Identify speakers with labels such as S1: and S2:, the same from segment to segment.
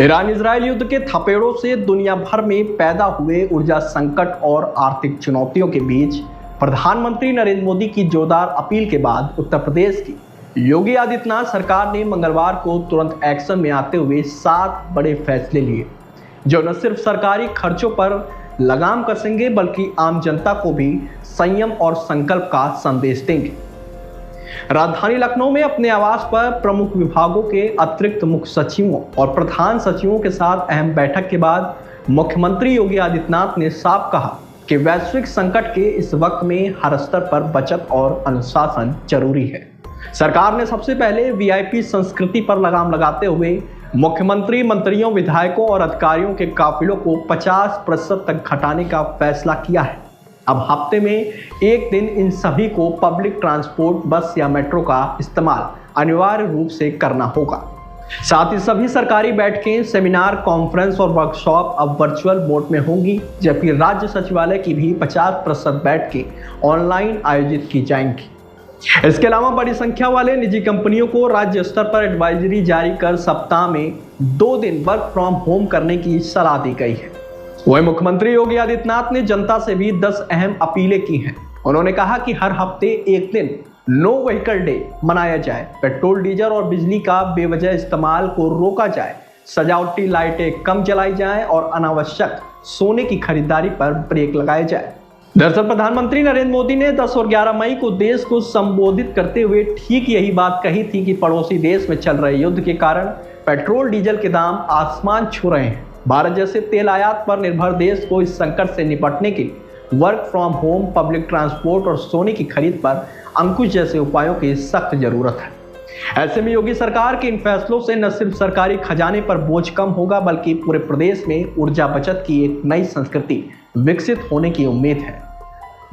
S1: Iran Israel युद्ध के थपेड़ों से दुनिया भर में पैदा हुए ऊर्जा संकट और आर्थिक चुनौतियों के बीच प्रधानमंत्री नरेंद्र मोदी की जोरदार अपील के बाद उत्तर प्रदेश की योगी आदित्यनाथ सरकार ने मंगलवार को तुरंत एक्शन में आते हुए 7 बड़े फैसले लिए, जो न सिर्फ सरकारी खर्चों पर लगाम कसेंगे बल्कि आम जनता को भी संयम और संकल्प का संदेश देंगे। राजधानी लखनऊ में अपने आवास पर प्रमुख विभागों के अतिरिक्त मुख्य सचिवों और प्रधान सचिवों के साथ अहम बैठक के बाद मुख्यमंत्री योगी आदित्यनाथ ने साफ कहा कि वैश्विक संकट के इस वक्त में हर स्तर पर बचत और अनुशासन जरूरी है। सरकार ने सबसे पहले वीआईपी संस्कृति पर लगाम लगाते हुए मुख्यमंत्री, मंत्रियों, विधायकों और अधिकारियों के काफिलों को 50% तक घटाने का फैसला किया है। अब हफ्ते में एक दिन इन सभी को पब्लिक ट्रांसपोर्ट, बस या मेट्रो का इस्तेमाल अनिवार्य रूप से करना होगा। साथ ही सभी सरकारी बैठकें, सेमिनार, कॉन्फ्रेंस और वर्कशॉप अब वर्चुअल मोड में होंगी, जबकि राज्य सचिवालय की भी 50% बैठकें ऑनलाइन आयोजित की जाएंगी। इसके अलावा बड़ी संख्या वाले निजी कंपनियों को राज्य स्तर पर एडवाइजरी जारी कर सप्ताह में 2 दिन वर्क फ्रॉम होम करने की सलाह दी गई है। वहीं मुख्यमंत्री योगी आदित्यनाथ ने जनता से भी 10 अहम अपीलें की हैं। उन्होंने कहा कि हर हफ्ते एक दिन नो व्हीकल डे मनाया जाए, पेट्रोल, डीजल और बिजली का बेवजह इस्तेमाल को रोका जाए, सजावटी लाइटें कम जलाई जाएं और अनावश्यक सोने की खरीदारी पर ब्रेक लगाया जाए। दरअसल प्रधानमंत्री नरेंद्र मोदी ने 10 और 11 मई को देश को संबोधित करते हुए ठीक यही बात कही थी कि पड़ोसी देश में चल रहे युद्ध के कारण पेट्रोल, डीजल के दाम आसमान छू रहे हैं। भारत जैसे तेल आयात पर निर्भर देश को इस संकट से निपटने के लिए work from home, public transport और सोने की खरीद पर अंकुश जैसे उपायों की सख्त जरूरत है। ऐसे में योगी सरकार के इन फैसलों से न सिर्फ सरकारी खजाने पर बोझ कम होगा बल्कि पूरे प्रदेश में ऊर्जा बचत की एक नई संस्कृति विकसित होने की उम्मीद है।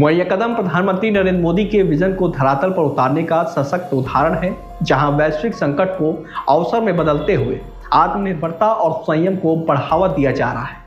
S1: वहीं यह कदम प्रधानमंत्री नरेंद्र मोदी के विजन को धरातल पर उतारने का सशक्त उदाहरण है, जहां वैश्विक संकट को अवसर में बदलते हुए आत्मनिर्भरता और संयम को बढ़ावा दिया जा रहा है।